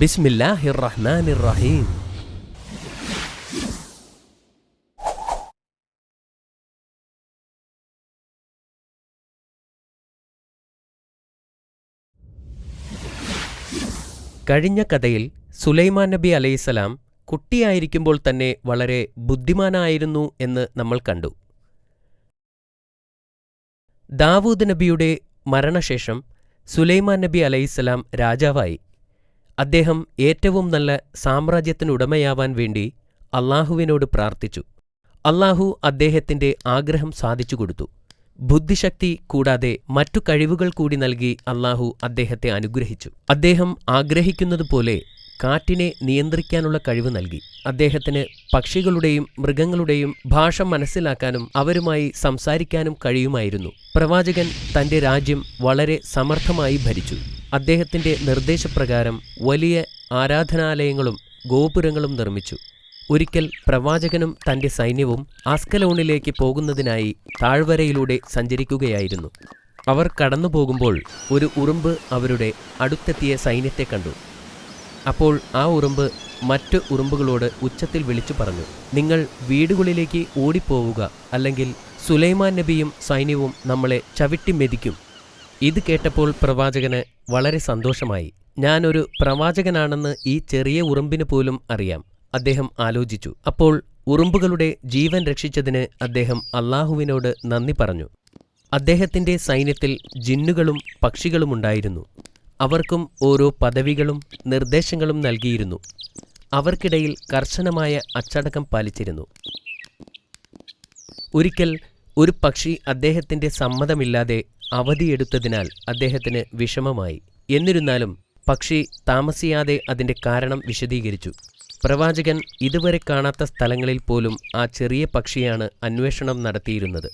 ബിസ്മില്ലാഹിർ റഹ്മാനിർ റഹീം. കഴിഞ്ഞ കഥയിൽ സുലൈമാൻ നബി അലൈഹിസ്സലാം കുട്ടിയായിരിക്കുമ്പോൾ തന്നെ വളരെ ബുദ്ധിമാനായിരുന്നു എന്ന് നമ്മൾ കണ്ടു. ദാവൂദ് നബിയുടെ മരണശേഷം സുലൈമാൻ നബി അലൈഹിസ്സലാം രാജാവായി. അദ്ദേഹം ഏറ്റവും നല്ല സാമ്രാജ്യത്തിനുടമയാവാൻ വേണ്ടി അള്ളാഹുവിനോട് പ്രാർത്ഥിച്ചു. അള്ളാഹു അദ്ദേഹത്തിന്റെ ആഗ്രഹം സാധിച്ചുകൊടുത്തു. ബുദ്ധിശക്തി കൂടാതെ മറ്റു കഴിവുകൾ കൂടി നൽകി അള്ളാഹു അദ്ദേഹത്തെ അനുഗ്രഹിച്ചു. അദ്ദേഹം ആഗ്രഹിക്കുന്നതുപോലെ കാറ്റിനെ നിയന്ത്രിക്കാനുള്ള കഴിവ് നൽകി. അദ്ദേഹത്തിന് പക്ഷികളുടെയും മൃഗങ്ങളുടെയും ഭാഷ മനസ്സിലാക്കാനും അവരുമായി സംസാരിക്കാനും കഴിയുമായിരുന്നു. പ്രവാചകൻ തന്റെ രാജ്യം വളരെ സമർത്ഥമായി ഭരിച്ചു. അദ്ദേഹത്തിന്റെ നിർദ്ദേശപ്രകാരം വലിയ ആരാധനാലയങ്ങളും ഗോപുരങ്ങളും നിർമ്മിച്ചു. ഒരിക്കൽ പ്രവാചകനും തന്റെ സൈന്യവും അസ്കലോണിലേക്ക് പോകുന്നതിനായി താഴ്വരയിലൂടെ സഞ്ചരിക്കുകയായിരുന്നു. അവർ കടന്നുപോകുമ്പോൾ ഒരു ഉറുമ്പ് അവരുടെ അടുത്തെത്തിയ സൈന്യത്തെ കണ്ടു. അപ്പോൾ ആ ഉറുമ്പ് മറ്റു ഉറുമ്പുകളോട് ഉച്ചത്തിൽ വിളിച്ചു പറഞ്ഞു, നിങ്ങൾ വീടുകളിലേക്ക് ഓടിപ്പോവുക, അല്ലെങ്കിൽ സുലൈമാൻ നബിയും സൈന്യവും നമ്മളെ ചവിട്ടി മെതിക്കും. ഇത് കേട്ടപ്പോൾ പ്രവാചകന് വളരെ സന്തോഷമായി. ഞാനൊരു പ്രവാചകനാണെന്ന് ഈ ചെറിയ ഉറുമ്പിന് പോലും അറിയാം, അദ്ദേഹം ആലോചിച്ചു. അപ്പോൾ ഉറുമ്പുകളുടെ ജീവൻ രക്ഷിച്ചതിന് അദ്ദേഹം അള്ളാഹുവിനോട് നന്ദി പറഞ്ഞു. അദ്ദേഹത്തിന്റെ സൈന്യത്തിൽ ജിന്നുകളും പക്ഷികളുമുണ്ടായിരുന്നു. അവർക്കും ഓരോ പദവികളും നിർദ്ദേശങ്ങളും നൽകിയിരുന്നു. അവർക്കിടയിൽ കർശനമായ അച്ചടക്കം പാലിച്ചിരുന്നു. ഒരിക്കൽ ഒരു പക്ഷി അദ്ദേഹത്തിന്റെ സമ്മതമില്ലാതെ അവധിയെടുത്തതിനാൽ അദ്ദേഹത്തിന് വിഷമമായി. എന്നിരുന്നാലും പക്ഷി താമസിയാതെ അതിന്റെ കാരണം വിശദീകരിച്ചു. പ്രവാചകൻ ഇതുവരെ കാണാത്ത സ്ഥലങ്ങളിൽ പോലും ആ ചെറിയ പക്ഷിയാണ് അന്വേഷണം നടത്തിയിരുന്നത്.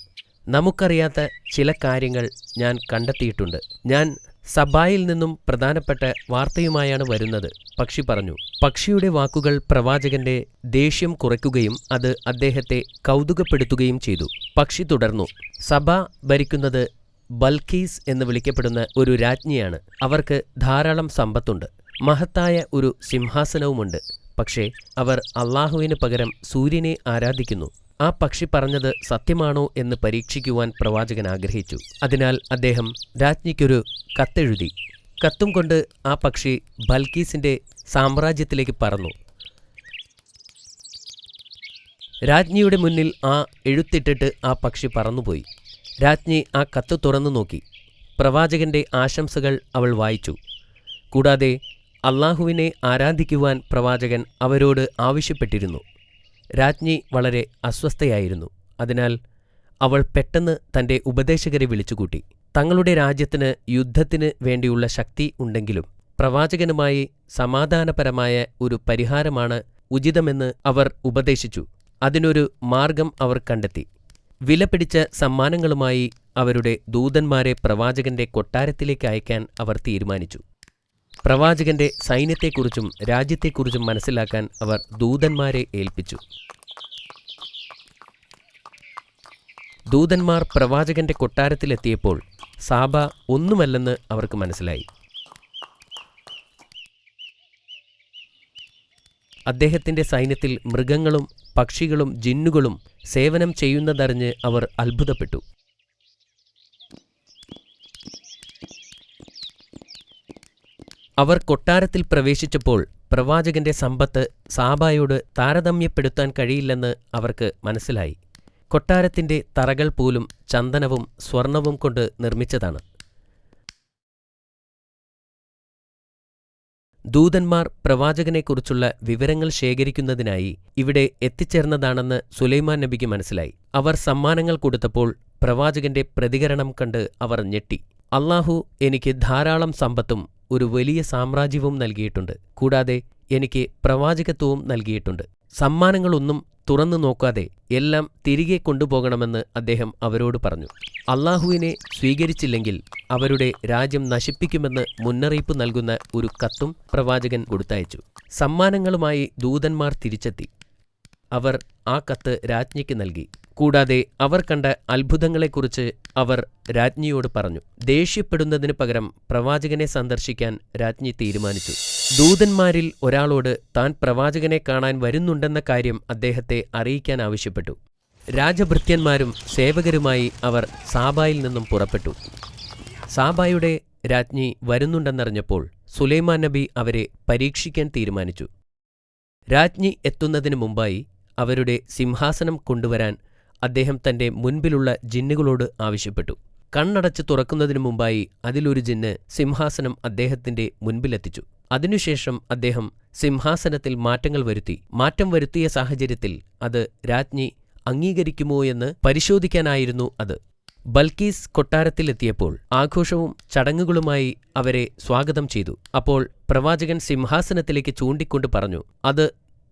നമുക്കറിയാത്ത ചില കാര്യങ്ങൾ ഞാൻ കണ്ടെത്തിയിട്ടുണ്ട്. ഞാൻ സബായിൽ നിന്നും പ്രധാനപ്പെട്ട വാർത്തയുമായാണ് വരുന്നത്, പക്ഷി പറഞ്ഞു. പക്ഷിയുടെ വാക്കുകൾ പ്രവാചകന്റെ ദേഷ്യം കുറയ്ക്കുകയും അത് അദ്ദേഹത്തെ കൗതുകപ്പെടുത്തുകയും ചെയ്തു. പക്ഷി തുടർന്നു, സബ ഭരിക്കുന്നത് ബൽഖീസ് എന്ന് വിളിക്കപ്പെടുന്ന ഒരു രാജ്ഞിയാണ്. അവർക്ക് ധാരാളം സമ്പത്തുണ്ട്, മഹത്തായ ഒരു സിംഹാസനവുമുണ്ട്. പക്ഷേ അവർ അള്ളാഹുവിന് പകരം സൂര്യനെ ആരാധിക്കുന്നു. ആ പക്ഷി പറഞ്ഞത് സത്യമാണോ എന്ന് പരീക്ഷിക്കുവാൻ പ്രവാചകൻ ആഗ്രഹിച്ചു. അതിനാൽ അദ്ദേഹം രാജ്ഞിക്കൊരു കത്തെഴുതി. കത്തും കൊണ്ട് ആ പക്ഷി ബൽഖീസിന്റെ സാമ്രാജ്യത്തിലേക്ക് പറന്നു. രാജ്ഞിയുടെ മുന്നിൽ ആ എഴുത്തിട്ടിട്ട് ആ പക്ഷി പറന്നുപോയി. രാജ്ഞി ആ കത്ത് തുറന്നു നോക്കി. പ്രവാചകന്റെ ആശംസകൾ അവൾ വായിച്ചു. കൂടാതെ അള്ളാഹുവിനെ ആരാധിക്കുവാൻ പ്രവാചകൻ അവരോട് ആവശ്യപ്പെട്ടിരുന്നു. രാജ്ഞി വളരെ അസ്വസ്ഥയായിരുന്നു. അതിനാൽ അവൾ പെട്ടെന്ന് തന്റെ ഉപദേശകരെ വിളിച്ചുകൂട്ടി. തങ്ങളുടെ രാജ്യത്തിന് യുദ്ധത്തിന് വേണ്ടിയുള്ള ശക്തി ഉണ്ടെങ്കിലും പ്രവാചകനുമായി സമാധാനപരമായ ഒരു പരിഹാരമാണ് ഉചിതമെന്ന് അവർ ഉപദേശിച്ചു. അതിനൊരു മാർഗം അവർ കണ്ടെത്തി. വിലപിടിച്ച സമ്മാനങ്ങളുമായി അവരുടെ ദൂതന്മാരെ പ്രവാചകന്റെ കൊട്ടാരത്തിലേക്ക് അയക്കാൻ അവർ തീരുമാനിച്ചു. പ്രവാചകന്റെ സൈന്യത്തെക്കുറിച്ചും രാജ്യത്തെക്കുറിച്ചും മനസ്സിലാക്കാൻ അവർ ദൂതന്മാരെ ഏൽപ്പിച്ചു. ദൂതന്മാർ പ്രവാചകന്റെ കൊട്ടാരത്തിലെത്തിയപ്പോൾ സാബ ഒന്നുമല്ലെന്ന് അവർക്ക് മനസ്സിലായി. അദ്ദേഹത്തിന്റെ സൈന്യത്തിൽ മൃഗങ്ങളും പക്ഷികളും ജിന്നുകളും സേവനം ചെയ്യുന്നതറിഞ്ഞ് അവർ അത്ഭുതപ്പെട്ടു. അവർ കൊട്ടാരത്തിൽ പ്രവേശിച്ചപ്പോൾ പ്രവാചകന്റെ സമ്പത്ത് സാബായോട് താരതമ്യപ്പെടുത്താൻ കഴിയില്ലെന്ന് അവർക്ക് മനസ്സിലായി. കൊട്ടാരത്തിന്റെ തറകൾ പോലും ചന്ദനവും സ്വർണവും കൊണ്ട് നിർമ്മിച്ചതാണ്. ദൂതന്മാർ പ്രവാചകനെക്കുറിച്ചുള്ള വിവരങ്ങൾ ശേഖരിക്കുന്നതിനായി ഇവിടെ എത്തിച്ചേർന്നതാണെന്ന് സുലൈമാൻ നബിക്ക് മനസ്സിലായി. അവർ സമ്മാനങ്ങൾ കൊടുത്തപ്പോൾ പ്രവാചകന്റെ പ്രതികരണം കണ്ട് അവർ ഞെട്ടി. അള്ളാഹു എനിക്ക് ധാരാളം സമ്പത്തും ഒരു വലിയ സാമ്രാജ്യവും നൽകിയിട്ടുണ്ട്. കൂടാതെ എനിക്ക് പ്രവാചകത്വവും നൽകിയിട്ടുണ്ട്. സമ്മാനങ്ങളൊന്നും തുറന്നു നോക്കാതെ എല്ലാം തിരികെ കൊണ്ടുപോകണമെന്ന് അദ്ദേഹം അവരോട് പറഞ്ഞു. അള്ളാഹുവിനെ സ്വീകരിച്ചില്ലെങ്കിൽ അവരുടെ രാജ്യം നശിപ്പിക്കുമെന്ന് മുന്നറിയിപ്പ് നൽകുന്ന ഒരു കത്തും പ്രവാചകൻ കൊടുത്തയച്ചു. സമ്മാനങ്ങളുമായി ദൂതന്മാർ തിരിച്ചെത്തി. അവർ ആ കത്ത് രാജ്ഞിക്ക് നൽകി. കൂടാതെ അവർ കണ്ട അത്ഭുതങ്ങളെക്കുറിച്ച് അവർ രാജ്ഞിയോട് പറഞ്ഞു. ദേഷ്യപ്പെടുന്നതിനു പകരം പ്രവാചകനെ സന്ദർശിക്കാൻ രാജ്ഞി തീരുമാനിച്ചു. ദൂതന്മാരിൽ ഒരാളോട് താൻ പ്രവാചകനെ കാണാൻ വരുന്നുണ്ടെന്ന കാര്യം അദ്ദേഹത്തെ അറിയിക്കാൻ ആവശ്യപ്പെട്ടു. രാജഭൃത്യന്മാരും സേവകരുമായി അവർ സാബായിൽ നിന്നും പുറപ്പെട്ടു. സാബായുടെ രാജ്ഞി വരുന്നുണ്ടെന്നറിഞ്ഞപ്പോൾ സുലൈമാൻ നബി അവരെ പരീക്ഷിക്കാൻ തീരുമാനിച്ചു. രാജ്ഞി എത്തുന്നതിനു മുമ്പായി അവരുടെ സിംഹാസനം കൊണ്ടുവരാൻ അദ്ദേഹം തന്റെ മുൻപിലുള്ള ജിന്നുകളോട് ആവശ്യപ്പെട്ടു. കണ്ണടച്ച് തുറക്കുന്നതിനു മുമ്പായി അതിലൊരു ജിന്ന് സിംഹാസനം അദ്ദേഹത്തിന്റെ മുൻപിലെത്തിച്ചു. അതിനുശേഷം അദ്ദേഹം സിംഹാസനത്തിൽ മാറ്റങ്ങൾ വരുത്തി. മാറ്റം വരുത്തിയ സാഹചര്യത്തിൽ അത് രാജ്ഞി അംഗീകരിക്കുമോ എന്ന് പരിശോധിക്കാനായിരുന്നു അത്. ബൽക്കീസ് കൊട്ടാരത്തിലെത്തിയപ്പോൾ ആഘോഷവും ചടങ്ങുകളുമായി അവരെ സ്വാഗതം ചെയ്തു. അപ്പോൾ പ്രവാചകൻ സിംഹാസനത്തിലേക്ക് ചൂണ്ടിക്കൊണ്ട് പറഞ്ഞു, അത്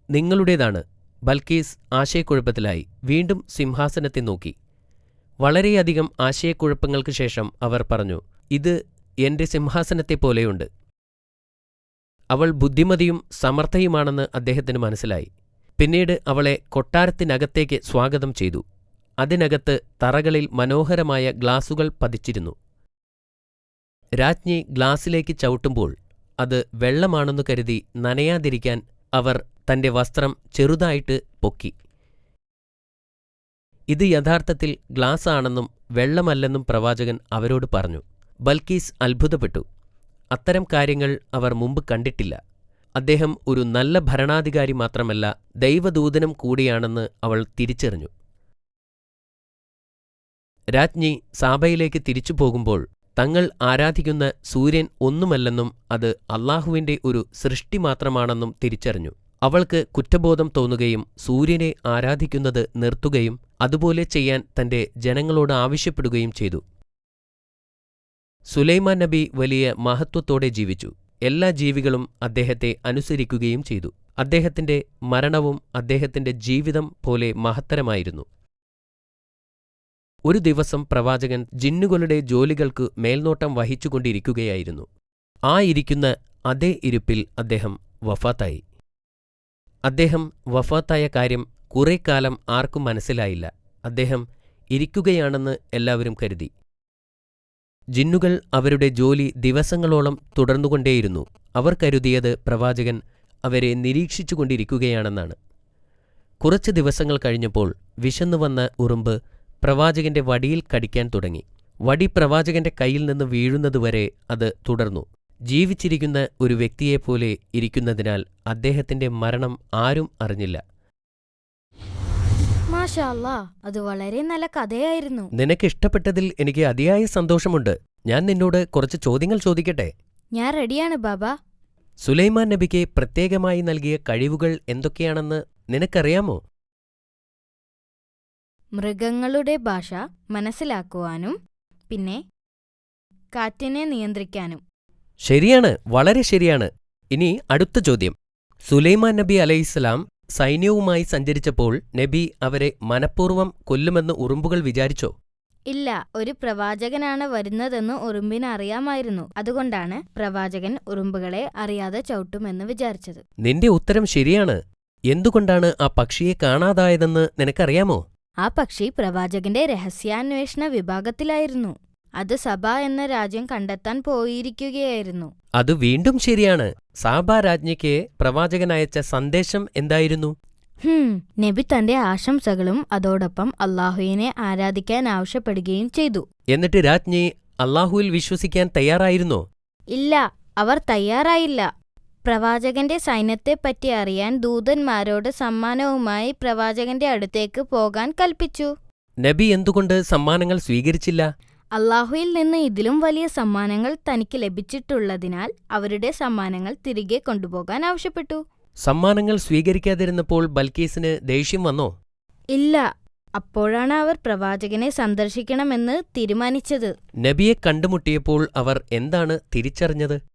നിങ്ങളുടേതാണ്. ബൽക്കീസ് ആശയക്കുഴപ്പത്തിലായി വീണ്ടും സിംഹാസനത്തെ നോക്കി. വളരെയധികം ആശയക്കുഴപ്പങ്ങൾക്ക് ശേഷം അവർ പറഞ്ഞു, ഇത് എന്റെ സിംഹാസനത്തെപ്പോലെയുണ്ട്. അവൾ ബുദ്ധിമതിയും സമർത്ഥയുമാണെന്ന് അദ്ദേഹത്തിന് മനസ്സിലായി. പിന്നീട് അവളെ കൊട്ടാരത്തിനകത്തേക്ക് സ്വാഗതം ചെയ്തു. അതിനകത്ത് തറകളിൽ മനോഹരമായ ഗ്ലാസുകൾ പതിച്ചിരുന്നു. രാജ്ഞി ഗ്ലാസിലേക്ക് ചവിട്ടുമ്പോൾ അത് വെള്ളമാണെന്നു കരുതി നനയാതിരിക്കാൻ അവർ തന്റെ വസ്ത്രം ചെറുതായിട്ട് പൊക്കി. ഇത് യഥാർത്ഥത്തിൽ ഗ്ലാസ് ആണെന്നും വെള്ളമല്ലെന്നും പ്രവാചകൻ അവരോട് പറഞ്ഞു. ബൽക്കീസ് അത്ഭുതപ്പെട്ടു. അത്തരം കാര്യങ്ങൾ അവർ മുമ്പ് കണ്ടിട്ടില്ല. അദ്ദേഹം ഒരു നല്ല ഭരണാധികാരി മാത്രമല്ല, ദൈവദൂതനും കൂടിയാണെന്ന് അവൾ തിരിച്ചറിഞ്ഞു. രാജ്ഞി സാബയിലേക്ക് തിരിച്ചു പോകുമ്പോൾ തങ്ങൾ ആരാധിക്കുന്ന സൂര്യൻ ഒന്നുമല്ലെന്നും അത് അള്ളാഹുവിന്റെ ഒരു സൃഷ്ടി മാത്രമാണെന്നും തിരിച്ചറിഞ്ഞു. അവൾക്ക് കുറ്റബോധം തോന്നുകയും സൂര്യനെ ആരാധിക്കുന്നത് നിർത്തുകയും അതുപോലെ ചെയ്യാൻ തന്റെ ജനങ്ങളോട് ആവശ്യപ്പെടുകയും ചെയ്തു. സുലൈമാൻ നബി വലിയ മഹത്വത്തോടെ ജീവിച്ചു. എല്ലാ ജീവികളും അദ്ദേഹത്തെ അനുസരിക്കുകയും ചെയ്തു. അദ്ദേഹത്തിന്റെ മരണവും അദ്ദേഹത്തിന്റെ ജീവിതം പോലെ മഹത്തരമായിരുന്നു. ഒരു ദിവസം പ്രവാചകൻ ജിന്നുകളുടെ ജോലികൾക്ക് മേൽനോട്ടം വഹിച്ചുകൊണ്ടിരിക്കുകയായിരുന്നു. ആ ഇരിക്കുന്ന അതേ ഇരിപ്പിൽ അദ്ദേഹം വഫാത്തായി. അദ്ദേഹം വഫാത്തായ കാര്യം കുറേക്കാലം ആർക്കും മനസ്സിലായില്ല. അദ്ദേഹം ഇരിക്കുകയാണെന്ന് എല്ലാവരും കരുതി. ജിന്നുകൾ അവരുടെ ജോലി ദിവസങ്ങളോളം തുടർന്നുകൊണ്ടേയിരുന്നു. അവർ കരുതിയത് പ്രവാചകൻ അവരെ നിരീക്ഷിച്ചുകൊണ്ടിരിക്കുകയാണെന്നാണ്. കുറച്ച് ദിവസങ്ങൾ കഴിഞ്ഞപ്പോൾ വിശന്നുവന്ന ഉറുമ്പ് പ്രവാചകന്റെ വടിയിൽ കടിക്കാൻ തുടങ്ങി. വടി പ്രവാചകന്റെ കയ്യിൽ നിന്ന് വീഴുന്നതുവരെ അത് തുടർന്നു. ജീവിച്ചിരിക്കുന്ന ഒരു വ്യക്തിയെപ്പോലെ ഇരിക്കുന്നതിനാൽ അദ്ദേഹത്തിന്റെ മരണം ആരും അറിഞ്ഞില്ല. മാഷാ അല്ലാ, അത് വളരെ നല്ല കഥയായിരുന്നു. നിനക്കിഷ്ടപ്പെട്ടതിൽ എനിക്ക് അതിയായ സന്തോഷമുണ്ട്. ഞാൻ നിന്നോട് കുറച്ച് ചോദ്യങ്ങൾ ചോദിക്കട്ടെ? ഞാൻ റെഡിയാണ് ബാബാ. സുലൈമാൻ നബിക്ക് പ്രത്യേകമായി നൽകിയ കഴിവുകൾ എന്തൊക്കെയാണെന്ന് നിനക്കറിയാമോ? മൃഗങ്ങളുടെ ഭാഷ മനസ്സിലാക്കുവാനും പിന്നെ കാറ്റിനെ നിയന്ത്രിക്കാനും. ശരിയാണ്, വളരെ ശരിയാണ്. ഇനി അടുത്ത ചോദ്യം. സുലൈമാൻ നബി അലൈഹിസ്സലാം സൈന്യവുമായി സഞ്ചരിച്ചപ്പോൾ നബി അവരെ മനഃപൂർവ്വം കൊല്ലുമെന്ന് ഉറുമ്പുകൾ വിചാരിച്ചോ? ഇല്ല, ഒരു പ്രവാചകനാണ് വരുന്നതെന്ന് ഉറുമ്പിന് അറിയാമായിരുന്നു. അതുകൊണ്ടാണ് പ്രവാചകൻ ഉറുമ്പുകളെ അറിയാതെ ചവിട്ടുമെന്ന് വിചാരിച്ചത്. നിന്റെ ഉത്തരം ശരിയാണ്. എന്തുകൊണ്ടാണ് ആ പക്ഷിയെ കാണാതായതെന്ന് നിനക്കറിയാമോ? ആ പക്ഷി പ്രവാചകന്റെ രഹസ്യാന്വേഷണ വിഭാഗത്തിലായിരുന്നു. അത് സബ എന്ന രാജ്യം കണ്ടെത്താൻ പോയിരിക്കുകയായിരുന്നു. അത് വീണ്ടും ശരിയാണ്. സാബ രാജ്ഞിക്ക് പ്രവാചകൻ അയച്ച സന്ദേശം എന്തായിരുന്നു? നബി തന്റെ ആശംസകളും അതോടൊപ്പം അള്ളാഹുവിനെ ആരാധിക്കാൻ ആവശ്യപ്പെടുകയും ചെയ്തു. എന്നിട്ട് രാജ്ഞി അള്ളാഹുവിൽ വിശ്വസിക്കാൻ തയ്യാറായിരുന്നോ? ഇല്ല, അവർ തയ്യാറായില്ല. പ്രവാചകന്റെ സൈന്യത്തെപ്പറ്റി അറിയാൻ ദൂതന്മാരോട് സമ്മാനവുമായി പ്രവാചകന്റെ അടുത്തേക്ക് പോകാൻ കൽപ്പിച്ചു. നബി എന്തുകൊണ്ട് സമ്മാനങ്ങൾ സ്വീകരിച്ചില്ല? അള്ളാഹുവിൽ നിന്ന് ഇതിലും വലിയ സമ്മാനങ്ങൾ തനിക്ക് ലഭിച്ചിട്ടുള്ളതിനാൽ അവരുടെ സമ്മാനങ്ങൾ തിരികെ കൊണ്ടുപോകാൻ ആവശ്യപ്പെട്ടു. സമ്മാനങ്ങൾ സ്വീകരിക്കാതിരുന്നപ്പോൾ ബൽക്കീസിന് ദേഷ്യം വന്നോ? ഇല്ല, അപ്പോഴാണ് അവർ പ്രവാചകനെ സന്ദർശിക്കണമെന്ന് തീരുമാനിച്ചത്. നബിയെ കണ്ടുമുട്ടിയപ്പോൾ അവർ എന്താണ് തിരിച്ചറിഞ്ഞത്?